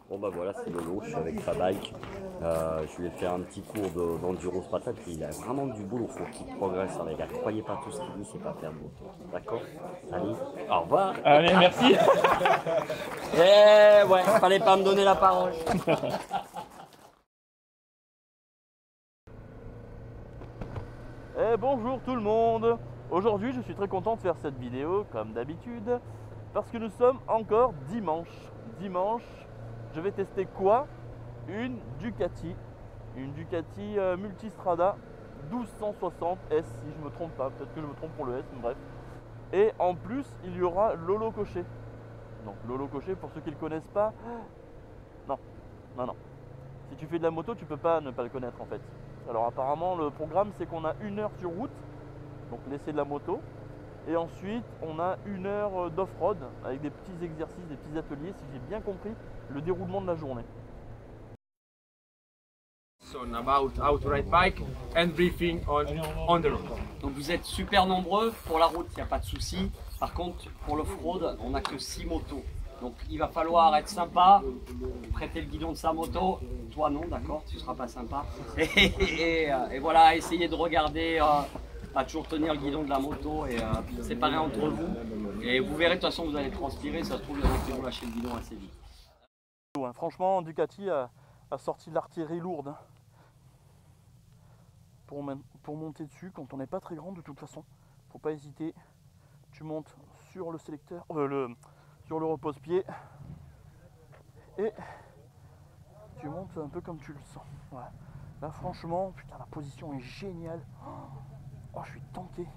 Bon bah voilà, c'est Lolo, je suis avec Fabike. Je lui ai fait un petit cours d'enduro ce matin, puis il a vraiment du boulot, faut qu'il progresse, les gars. Croyez pas tout ce qu'il dit, c'est pas faire de moto. D'accord? Allez, au revoir. Allez, merci. Eh ouais, fallait pas me donner la parole. Bonjour tout le monde. Aujourd'hui, je suis très content de faire cette vidéo, comme d'habitude, parce que nous sommes encore dimanche. Dimanche, je vais tester quoi? Une Ducati Multistrada 1260 S, si je me trompe pas. Peut-être que je me trompe pour le S, mais bref. Et en plus, il y aura Lolo Cochet. Donc Lolo Cochet, pour ceux qui ne le connaissent pas, non. Si tu fais de la moto, tu peux pas ne pas le connaître en fait. Alors apparemment, le programme, c'est qu'on a 1 heure sur route, donc l'essai de la moto. Et ensuite, on a 1 heure d'off-road avec des petits exercices, des petits ateliers, si j'ai bien compris le déroulement de la journée. About how to ride bike and briefing on the road. Donc vous êtes super nombreux, pour la route il n'y a pas de souci. Par contre pour l'off-road on n'a que 6 motos. Donc il va falloir être sympa, prêter le guidon de sa moto. Toi non, d'accord, tu ne seras pas sympa. Et voilà, essayez de regarder, à toujours tenir le guidon de la moto et séparer entre vous. Et vous verrez, de toute façon vous allez transpirer, ça se trouve vous lâchez le guidon assez vite. Franchement, Ducati a sorti de l'artillerie lourde. Pour monter dessus quand on n'est pas très grand de toute façon, faut pas hésiter. Tu montes sur le sélecteur, sur le repose-pied et tu montes un peu comme tu le sens. Voilà. Là franchement, putain, la position est géniale. Oh, je suis tanké.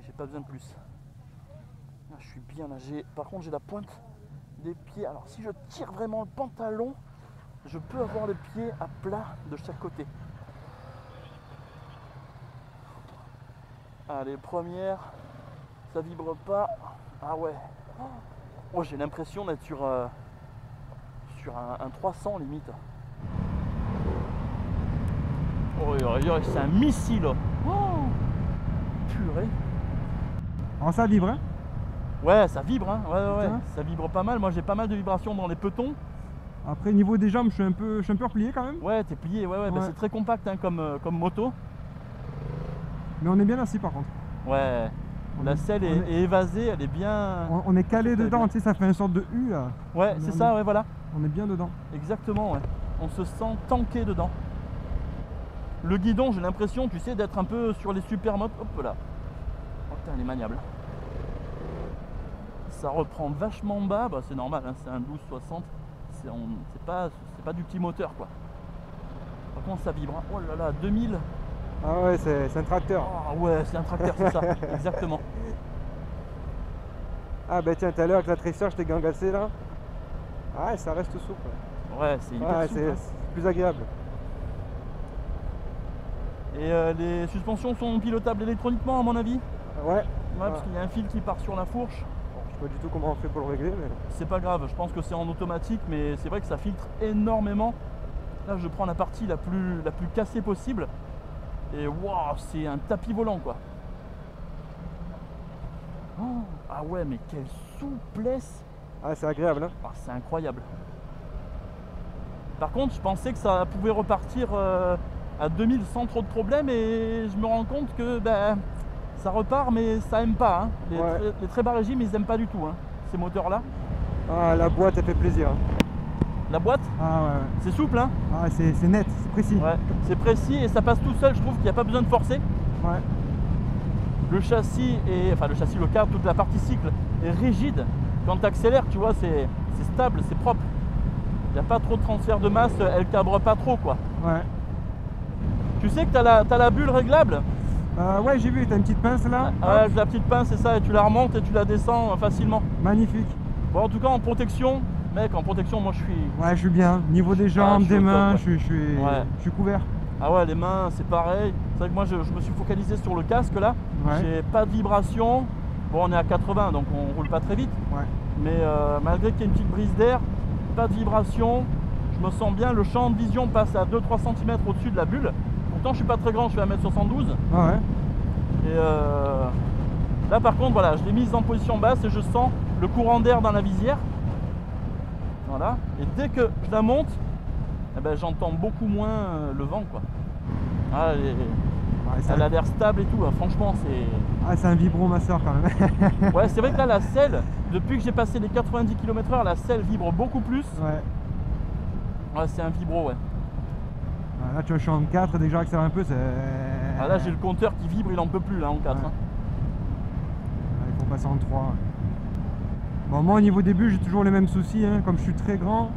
J'ai pas besoin de plus. Là, je suis bien là. Par contre, j'ai la pointe des pieds. Alors si je tire vraiment le pantalon, je peux avoir les pieds à plat de chaque côté. Allez, première, ça vibre pas. Ah ouais. Oh, j'ai l'impression d'être sur un 300 limite. Oh, c'est un missile. Oh, purée. Alors ça vibre, hein? Ouais, ça vibre, hein. Ouais. Ça vibre pas mal. Moi, j'ai pas mal de vibrations dans les petons. Après, niveau des jambes, je suis un peu replié quand même. Ouais, t'es plié, ouais. Bah, c'est très compact hein, comme moto. Mais on est bien assis par contre. Ouais, la selle est évasée, elle est bien... On est calé dedans, tu sais, ça fait une sorte de U là. Ouais, c'est ça, ouais, voilà. On est bien dedans. Exactement, ouais. On se sent tanké dedans. Le guidon, j'ai l'impression, tu sais, d'être un peu sur les supermotos. Hop là. Oh putain, elle est maniable. Ça reprend vachement bas, bah, c'est normal, hein, c'est un 1260. C'est pas du petit moteur, quoi. Par contre, ça vibre. Hein. Oh là là, 2000. Ah ouais, c'est un tracteur. Ah ouais, c'est un tracteur, c'est ça, exactement. Ah bah tiens, tout à l'heure avec la Tracer, je t'ai gangassé là. Ah, ça reste souple. Ouais, c'est hyper souple. C'est plus agréable. Et les suspensions sont pilotables électroniquement à mon avis? Ouais. Parce qu'il y a un fil qui part sur la fourche. Bon, je sais pas du tout comment on fait pour le régler, mais... C'est pas grave, je pense que c'est en automatique, mais c'est vrai que ça filtre énormément. Là, je prends la partie la plus cassée possible. Et waouh, c'est un tapis volant quoi. Oh, ah ouais, mais quelle souplesse. Ah, c'est agréable, hein. Ah, c'est incroyable. Par contre, je pensais que ça pouvait repartir à 2000 sans trop de problèmes et je me rends compte que ça repart, mais ça aime pas. Hein. Les très bas régimes, ils aiment pas du tout hein, ces moteurs-là. Ah, la boîte, elle fait plaisir. Hein. La boîte? Ah ouais. C'est souple hein? Ah, c'est net, c'est précis. Ouais, c'est précis et ça passe tout seul, je trouve qu'il n'y a pas besoin de forcer. Ouais. Le châssis, le cadre, toute la partie cycle est rigide. Quand tu accélères, tu vois, c'est stable, c'est propre. Il n'y a pas trop de transfert de masse, elle cabre pas trop quoi. Ouais. Tu sais que tu as la bulle réglable? Ouais, j'ai vu, tu as une petite pince là. Ouais, la petite pince, c'est ça, et tu la remontes et tu la descends facilement. Magnifique. Bon, en tout cas, en protection, mec, en protection, moi je suis... Ouais, je suis bien. Niveau des jambes, des mains, top, ouais. je suis couvert. Ah ouais, les mains, c'est pareil. C'est vrai que moi, je me suis focalisé sur le casque là. Ouais. J'ai pas de vibration. Bon, on est à 80, donc on roule pas très vite. Ouais. Mais malgré qu'il y ait une petite brise d'air, pas de vibration, je me sens bien. Le champ de vision passe à 2-3 cm au-dessus de la bulle. Pourtant, je suis pas très grand, je fais 1m72. Ah ouais. Et là, par contre, voilà, je l'ai mise en position basse et je sens le courant d'air dans la visière. Voilà. Et dès que je la monte, eh ben, j'entends beaucoup moins le vent, quoi. Ah, elle a l'air stable et tout, hein. Franchement c'est... Ah, c'est un vibromasseur quand même. Ouais, c'est vrai que là la selle, depuis que j'ai passé les 90 km/h, la selle vibre beaucoup plus. Ouais, c'est un vibro, ouais. Ah, là tu vois, je suis en 4, dès que j'accélère un peu, c'est... Ah, là j'ai le compteur qui vibre, il en peut plus là en 4. Ouais. Hein. Il faut passer en 3. Bon, moi au niveau début, j'ai toujours les mêmes soucis, hein. Comme je suis très grand,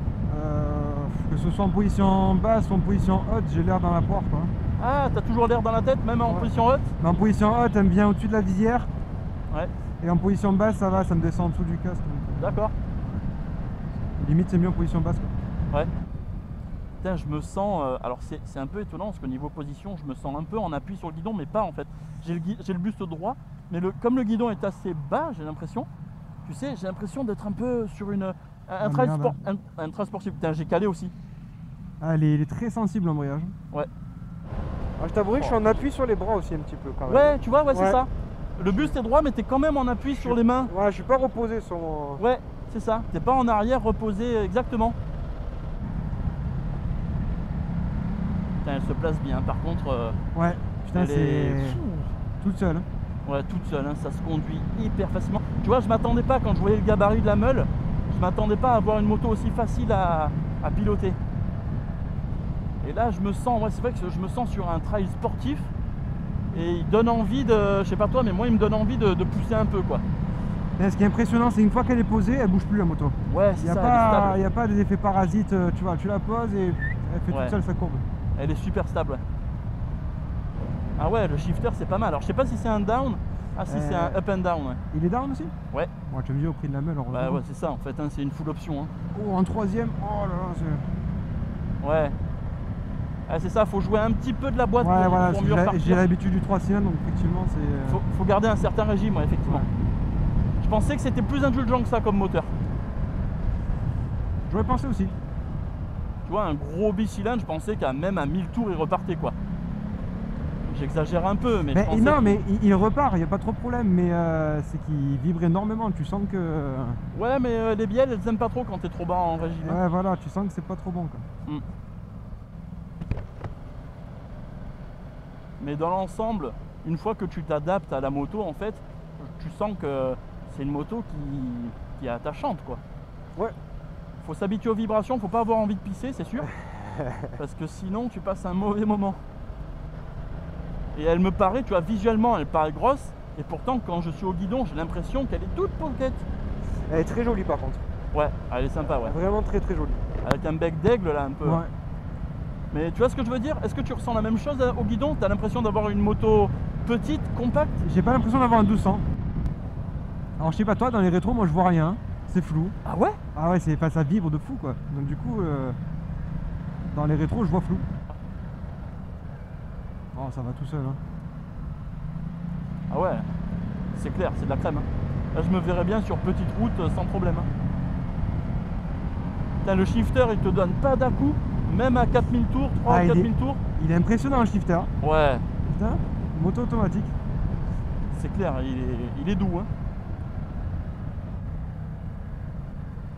que ce soit en position basse ou en position haute, j'ai l'air dans la poire, quoi. Ah, t'as toujours l'air dans la tête, même en position haute? Mais en position haute, elle me vient au-dessus de la visière. Ouais. Et en position basse, ça va, ça me descend en dessous du casque. D'accord. Limite, c'est mieux en position basse, quoi. Ouais. Putain, je me sens... alors c'est un peu étonnant parce qu'au niveau position, je me sens un peu en appui sur le guidon, mais pas en fait. J'ai le buste droit, mais comme le guidon est assez bas, j'ai l'impression, tu sais, j'ai l'impression d'être un peu sur un trail sportif. Putain, j'ai calé aussi. Ah, il est très sensible l'embrayage. Ouais. Ah, je t'avouerai que je suis en appui sur les bras aussi un petit peu quand même. Ouais, tu vois, ouais, c'est Ouais. ça. Le buste est droit, mais t'es quand même en appui sur les mains. Ouais, je suis pas reposé sur mon... Ouais, c'est ça. T'es pas en arrière reposé exactement. Putain, elle se place bien. Par contre, Ouais, putain, elle c'est est... toute seule. Hein. Ouais, toute seule, hein, ça se conduit hyper facilement. Tu vois, je m'attendais pas, quand je voyais le gabarit de la meule, je m'attendais pas à avoir une moto aussi facile à piloter. Et là, je me sens, ouais, c'est vrai que je me sens sur un trail sportif et il donne envie de, je sais pas toi, mais moi il me donne envie de pousser un peu, quoi. Et ce qui est impressionnant, c'est une fois qu'elle est posée, elle bouge plus la moto. Ouais, Il c'est n'y a, ça, elle est stable. pas, y a pas des effets parasites, tu vois, tu la poses et elle fait Ouais. toute seule sa courbe. Elle est super stable, ouais. Ah ouais, le shifter c'est pas mal. Alors je sais pas si c'est un down. Ah si, c'est un up and down, ouais. Il est down aussi? Ouais. Bon, tu me dis au prix de la meule, heureusement. Bah ouais, c'est ça en fait, hein, c'est une full option. Hein. Oh, en troisième, oh là là, c'est... Ouais. Ah, c'est ça, faut jouer un petit peu de la boîte Ouais, pour, voilà, pour mieux j'ai repartir. l'habitude du 3 cylindres, donc effectivement, c'est... Faut garder un certain régime, ouais, effectivement. Ouais. Je pensais que c'était plus indulgent que ça comme moteur. J'aurais pensé aussi. Tu vois, un gros bicylindre, je pensais qu'à même à 1000 tours, il repartait, quoi. J'exagère un peu, mais je pensais non, que... mais il repart, il n'y a pas trop de problème, mais c'est qu'il vibre énormément, tu sens que... Ouais, mais les bielles, elles aiment pas trop quand t'es trop bas en régime. Hein. Ouais, voilà, tu sens que c'est pas trop bon, quoi. Mm. Mais dans l'ensemble, une fois que tu t'adaptes à la moto, en fait, tu sens que c'est une moto qui est attachante, quoi. Ouais. Faut s'habituer aux vibrations, faut pas avoir envie de pisser, c'est sûr. Parce que sinon, tu passes un mauvais moment. Et elle me paraît, tu vois, visuellement, elle paraît grosse. Et pourtant, quand je suis au guidon, j'ai l'impression qu'elle est toute pocket. Elle est très jolie, par contre. Ouais, elle est sympa, ouais. Vraiment très très jolie. Avec un bec d'aigle, là, un peu. Ouais. Mais tu vois ce que je veux dire? Est-ce que tu ressens la même chose au guidon? T'as l'impression d'avoir une moto petite, compacte? J'ai pas l'impression d'avoir un 200. Alors je sais pas toi, dans les rétros, moi je vois rien. C'est flou. Ah ouais? Ah ouais, ça vibre de fou, quoi. Donc du coup, dans les rétros, je vois flou. Oh, ça va tout seul, hein. Ah ouais, c'est clair, c'est de la crème. Hein. Là, je me verrais bien sur petite route sans problème. Hein. Putain, le shifter, il te donne pas d'à-coup, même à 4000 tours, 3 à 4000 tours. Il est impressionnant, le shifter. Ouais, Putain, moto automatique. c'est clair, il est doux. Hein.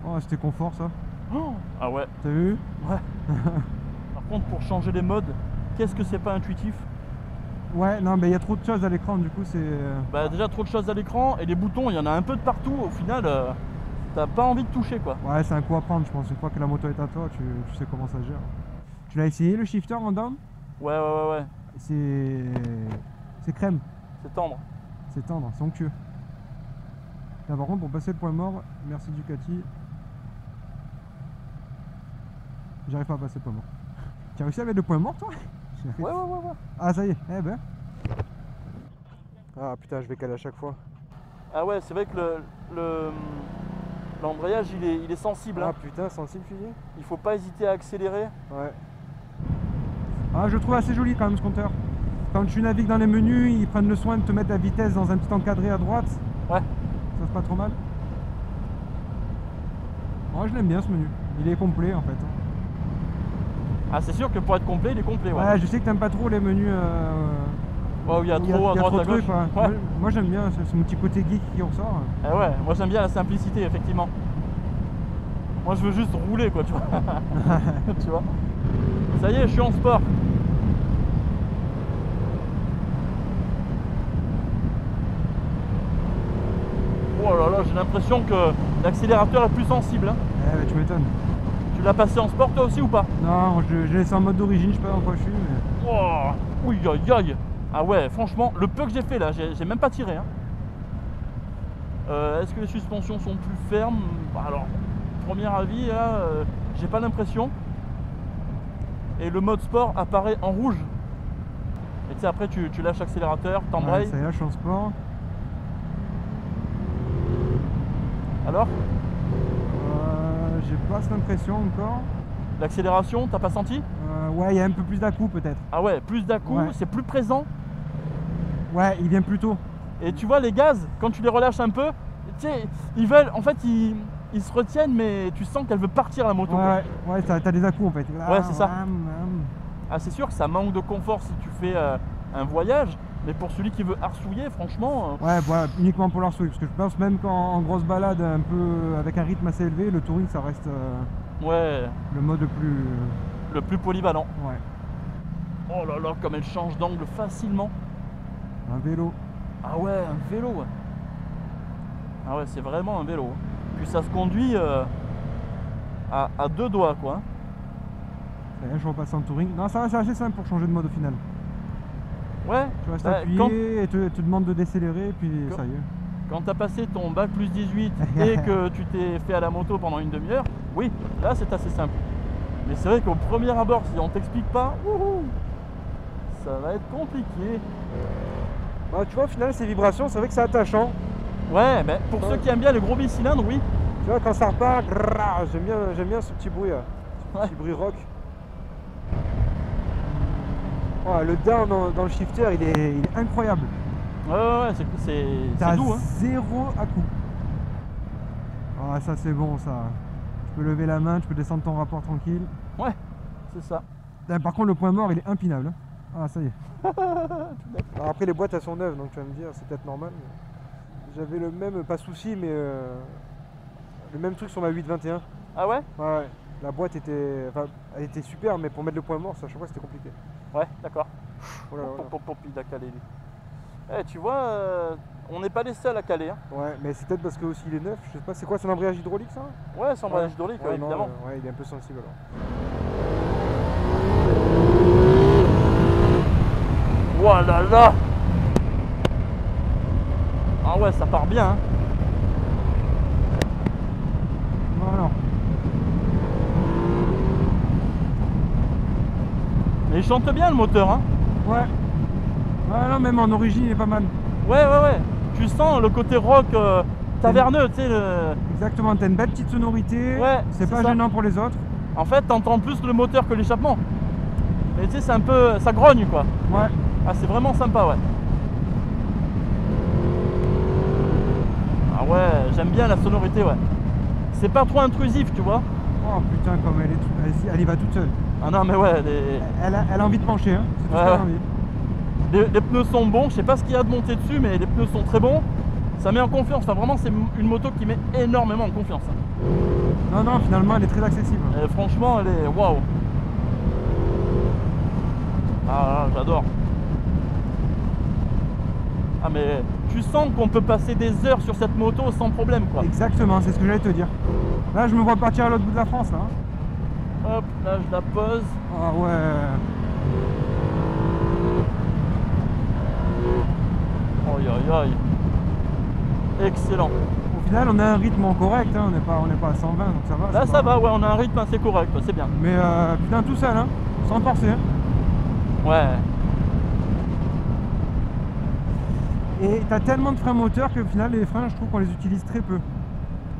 Oh, c'était confort, ça. Oh, ah ouais, T'as vu? ouais. Par contre, pour changer les modes, qu'est-ce que c'est pas intuitif? Ouais, non, mais il y a trop de choses à l'écran, du coup, c'est... Bah déjà trop de choses à l'écran, et les boutons, il y en a un peu de partout, au final, t'as pas envie de toucher, quoi. Ouais, c'est un coup à prendre, je pense. Une fois que la moto est à toi, tu sais comment ça gère. Tu l'as essayé, le shifter en down? Ouais. C'est crème. C'est tendre. C'est tendre, c'est onctueux. Là, par contre, pour passer le point mort, merci Ducati. J'arrive pas à passer le point mort. Tu as réussi à mettre le point mort, toi? Ouais. Ah, ça y est, eh ben. Ah putain, je vais caler à chaque fois. Ah ouais, c'est vrai que l'embrayage, il est sensible. Ah Hein. putain, sensible, fusil. Il faut pas hésiter à accélérer. Ouais. Ah, je le trouve assez joli quand même ce compteur. Quand tu navigues dans les menus, ils prennent le soin de te mettre la vitesse dans un petit encadré à droite. Ouais. Ça se passe pas trop mal. Moi, je l'aime bien ce menu. Il est complet en fait. Ah, c'est sûr que pour être complet, il est complet. Ouais, Ouais, je sais que t'aimes pas trop les menus ouais, où il y a où trop à droite trop à de gauche. trucs, ouais. Ouais. Moi j'aime bien, c'est mon petit côté geek qui ressort. Ah ouais, moi j'aime bien la simplicité, effectivement. Moi je veux juste rouler quoi, tu vois. Tu vois. Ça y est, je suis en sport. Oh là là, j'ai l'impression que l'accélérateur est plus sensible. Hein. Ouais, tu m'étonnes. Tu l'as passé en sport toi aussi ou pas? Non, j'ai laissé en mode d'origine, je sais pas dans quoi je suis. Mais... Oh, oui, aïe, aïe. Ah ouais, franchement, le peu que j'ai fait là, j'ai même pas tiré. Hein. Est-ce que les suspensions sont plus fermes? Alors, premier avis, là, j'ai pas l'impression. Et le mode sport apparaît en rouge. Et tu sais, après, tu lâches l'accélérateur, t'embrayes. Ouais, ça y est, là, je suis en sport. Alors, J'ai pas cette impression encore. l'accélération, t'as pas senti? Ouais, il y a un peu plus d'à-coup peut-être. Ah ouais, plus d'à-coup, Ouais. c'est plus présent. Ouais, il vient plus tôt. Et tu vois, les gaz, quand tu les relâches un peu, tu sais, ils veulent, en fait, ils se retiennent, mais tu sens qu'elle veut partir la moto. quoi. Ouais, t'as des à-coups en fait. Ouais, c'est ça. Ah, c'est sûr que ça manque de confort si tu fais un voyage, mais pour celui qui veut arsouiller, franchement. Ouais, voilà, uniquement pour l'arsouille. Parce que je pense même qu'en grosse balade, un peu avec un rythme assez élevé, le touring ça reste Ouais, le mode le plus polyvalent. Ouais, Oh là là, comme elle change d'angle facilement. un vélo. Ah ouais, un vélo. Ouais. Ah ouais, c'est vraiment un vélo. Puis ça se conduit à deux doigts, quoi. Hein. Ça y est, je repasse en touring. Non, ça va, c'est assez simple pour changer de mode au final. Ouais, Tu restes bah, appuyé et te demande de décélérer, puis Quand- ça y est. quand tu as passé ton bac plus 18 et que tu t'es fait à la moto pendant une demi-heure, oui, là c'est assez simple. Mais c'est vrai qu'au premier abord, si on t'explique pas, wouhou, ça va être compliqué. Bah, tu vois, au final, ces vibrations, c'est vrai que c'est attachant. Ouais, mais pour Ouais. ceux qui aiment bien les gros bicylindres, oui. Tu vois, quand ça repart, grrrr, j'aime bien ce petit bruit là. Ce petit bruit rock. Oh, le down dans le shifter, il est incroyable. Ouais, c'est T'as doux. Hein. zéro à coup. Ah, ça c'est bon ça. Tu peux lever la main, tu peux descendre ton rapport tranquille. Ouais, c'est ça. Là, par contre, le point mort, il est impinable. Hein. Ah, ça y est. Alors, après, les boîtes, elles sont neuves, donc tu vas me dire, c'est peut-être normal. mais J'avais le même, pas souci, mais le même truc sur ma 821. Ah ouais? Ouais, la boîte était, enfin, elle était super, mais pour mettre le point mort, ça, à chaque fois, c'était compliqué. Ouais, d'accord. Oh là là là. Il a calé lui. Eh, tu vois, on n'est pas les seuls à caler. Hein. Ouais, mais c'est peut-être parce que aussi il est neuf. Je sais pas, c'est quoi son embrayage hydraulique ça? Ouais, sans embrayage hydraulique, ouais, non, évidemment. ouais, il est un peu sensible alors. Oh là là! Ah ouais, ça part bien. Hein. Non. Mais il chante bien le moteur. Hein. Ouais. Ouais, non, même en origine, il est pas mal. Ouais. Tu sens le côté rock taverneux, tu sais. Exactement, t'as une belle petite sonorité. Ouais, c'est pas ça. gênant pour les autres. En fait, t'entends plus le moteur que l'échappement. Mais tu sais, c'est un peu. Ça grogne quoi. Ouais. Ah, c'est vraiment sympa, ouais. Ah ouais, j'aime bien la sonorité, ouais. C'est pas trop intrusif, tu vois. Oh putain, comme elle y va toute seule. Ah non, mais ouais, Elle a envie de pencher, hein. C'est tout Ouais, ce qu'elle a ouais. envie. les pneus sont bons. Je sais pas ce qu'il y a de monter dessus, mais les pneus sont très bons. Ça met en confiance. Enfin, vraiment, c'est une moto qui met énormément en confiance. Hein. Non, finalement, elle est très accessible. Et franchement, elle est waouh. Ah, j'adore. Ah, mais tu sens qu'on peut passer des heures sur cette moto sans problème, quoi. Exactement, c'est ce que j'allais te dire. Là, je me vois partir à l'autre bout de la France, là. Hein. Hop, là, je la pose. Ah ouais. Aïe, aïe, aïe. Excellent. Au final, on a un rythme correct, hein. On n'est pas à 120, donc ça va. Là, c'est ça pas- va, ouais, on a un rythme assez correct, c'est bien. Mais putain, tout seul, hein. Sans forcer. Hein. Ouais. Et t'as tellement de freins moteurs qu'au final, les freins, je trouve qu'on les utilise très peu.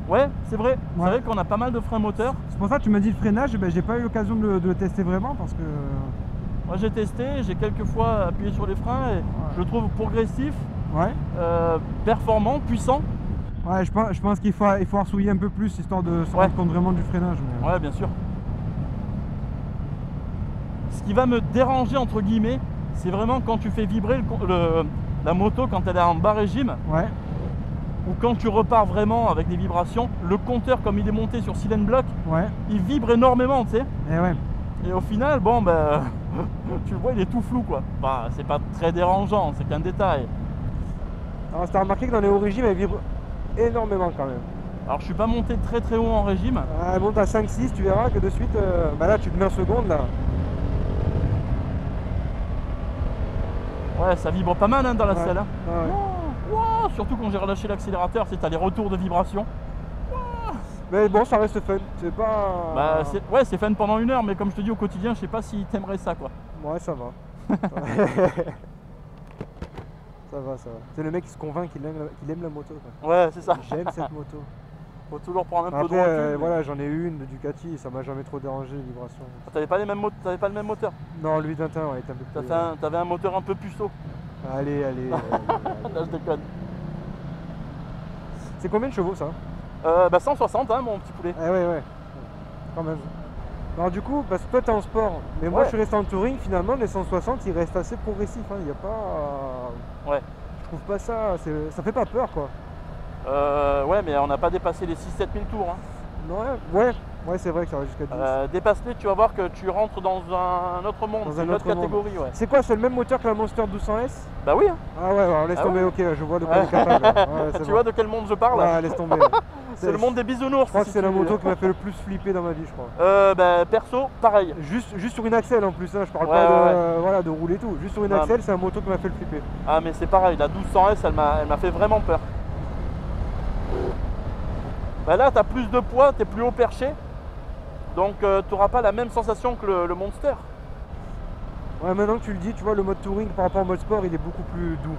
Ouais, c'est vrai. Ouais. C'est vrai qu'on a pas mal de freins moteurs. C'est pour ça que tu m'as dit le freinage, ben, j'ai pas eu l'occasion de le tester vraiment parce que. Moi, j'ai testé, j'ai quelques fois appuyé sur les freins et je le trouve progressif, Ouais. performant, puissant. Ouais, je pense qu'il faut arsouiller un peu plus histoire de se Ouais. rendre compte vraiment du freinage. Mais... Ouais, bien sûr. Ce qui va me déranger, entre guillemets, c'est vraiment quand tu fais vibrer la moto quand elle est en bas régime. Ouais. où quand tu repars vraiment avec des vibrations, le compteur comme il est monté sur Silent Block, Ouais. il vibre énormément, tu sais. Et ouais. Et au final, bon ben, tu le vois, il est tout flou quoi. Enfin, c'est pas très dérangeant, c'est qu'un détail. Alors, t'as remarqué que dans les hauts régimes, elle vibre énormément quand même. Alors je suis pas monté très très haut en régime. Elle monte à 5-6, tu verras que de suite, bah là tu te mets en seconde là. Ouais, ça vibre pas mal hein, dans la Ouais. selle. Hein. Ouais. Wow, surtout quand j'ai relâché l'accélérateur, c'est t'as les retours de vibration. Mais bon, ça reste fun, c'est pas... Bah, ouais, c'est fun pendant 1 heure, mais comme je te dis au quotidien, je sais pas si t'aimerais ça quoi. Ouais, ça va. Ça va, ça va. C'est le mec qui se convainc qu'il aime la moto quoi. Ouais, c'est ça. J'aime cette moto. Faut toujours prendre un peu de Après, recul. voilà, j'en ai une de Ducati, ça m'a jamais trop dérangé les vibrations. T'avais pas le même moteur. Non, lui 21, ouais, il était un peu plus... T'avais un moteur un peu puceau. Allez. Là, je déconne. C'est combien de chevaux ça? Bah 160 hein, mon petit poulet. Ah ouais, quand même. Alors du coup, parce que toi t'es en sport, mais moi Ouais. je suis resté en touring, finalement les 160 ils restent assez progressifs, il n'y a pas... Ouais. Je trouve pas ça, ça fait pas peur quoi. Ouais, mais on n'a pas dépassé les 6-7 000 tours. Hein. Ouais, c'est vrai que ça va jusqu'à 10. Dépasse-les, tu vas voir que tu rentres dans un autre monde, Dans c'est un une autre autre monde. catégorie. Ouais. C'est quoi, c'est le même moteur que la Monster 1200S? Bah oui, hein. Ah ouais, alors laisse Ah tomber, ouais. ok, je vois de quoi il est capable. Ouais, c'est Tu bon. vois de quel monde je parle? Ouais, laisse tomber. C'est le monde des bisounours. Je crois que si c'est la tu- moto qui m'a fait le plus flipper dans ma vie, je crois. Bah perso, pareil. Juste sur une axle en plus, hein, je parle Ouais, pas de, ouais. voilà, de rouler et tout. Juste sur une Non, axle, c'est la moto qui m'a fait le flipper. Ah mais c'est pareil, la 1200S elle m'a fait vraiment peur. Bah là t'as plus de poids, t'es plus haut perché, donc tu n'auras pas la même sensation que le Monster. Ouais, maintenant que tu le dis, tu vois, le mode touring par rapport au mode sport, il est beaucoup plus doux.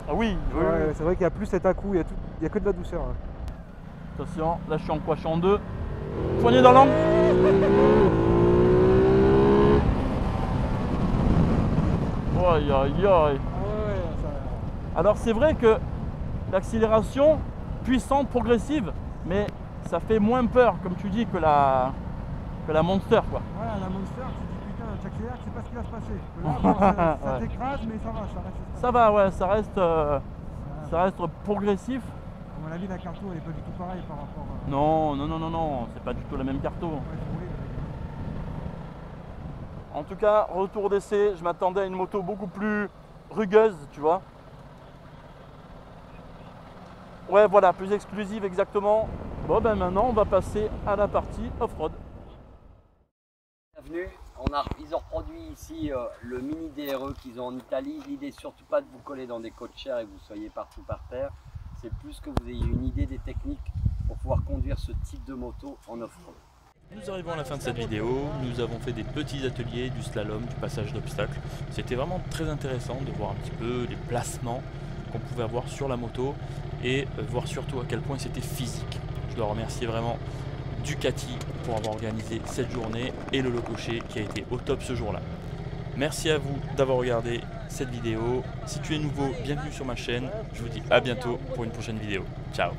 Ah oui, oui, Ouais, oui. c'est vrai qu'il y a plus cet à-coup, il y a que de la douceur. Hein. Attention, là je suis en quoi? Je suis en 2. Poignée dans l'angle. Aïe aïe aïe. Alors c'est vrai que l'accélération puissante, progressive, mais ça fait moins peur, comme tu dis, que la Monster quoi. Voilà, la Monster, tu dis putain, tu accélères, tu sais pas ce qui va se passer. Là, bon, ça Ouais. t'écrase, mais ça va, ça reste. Ça va, ouais, ça reste progressif. À mon avis, la carto, elle est pas du tout pareille par rapport à. Non, c'est pas du tout la même carto. Ouais, faut rouler. En tout cas, retour d'essai, je m'attendais à une moto beaucoup plus rugueuse, tu vois. Ouais, voilà, plus exclusive exactement. Bon, ben maintenant, on va passer à la partie off-road. Bienvenue. Ils ont reproduit ici le mini DRE qu'ils ont en Italie. L'idée surtout pas de vous coller dans des côtes chères et que vous soyez partout par terre. C'est plus que vous ayez une idée des techniques pour pouvoir conduire ce type de moto en off-road. Nous arrivons à la fin de cette vidéo, nous avons fait des petits ateliers, du slalom, du passage d'obstacles. C'était vraiment très intéressant de voir un petit peu les placements qu'on pouvait avoir sur la moto et voir surtout à quel point c'était physique. Je dois remercier vraiment Ducati pour avoir organisé cette journée et le Lococher qui a été au top ce jour-là. Merci à vous d'avoir regardé cette vidéo. Si tu es nouveau, bienvenue sur ma chaîne. Je vous dis à bientôt pour une prochaine vidéo. Ciao.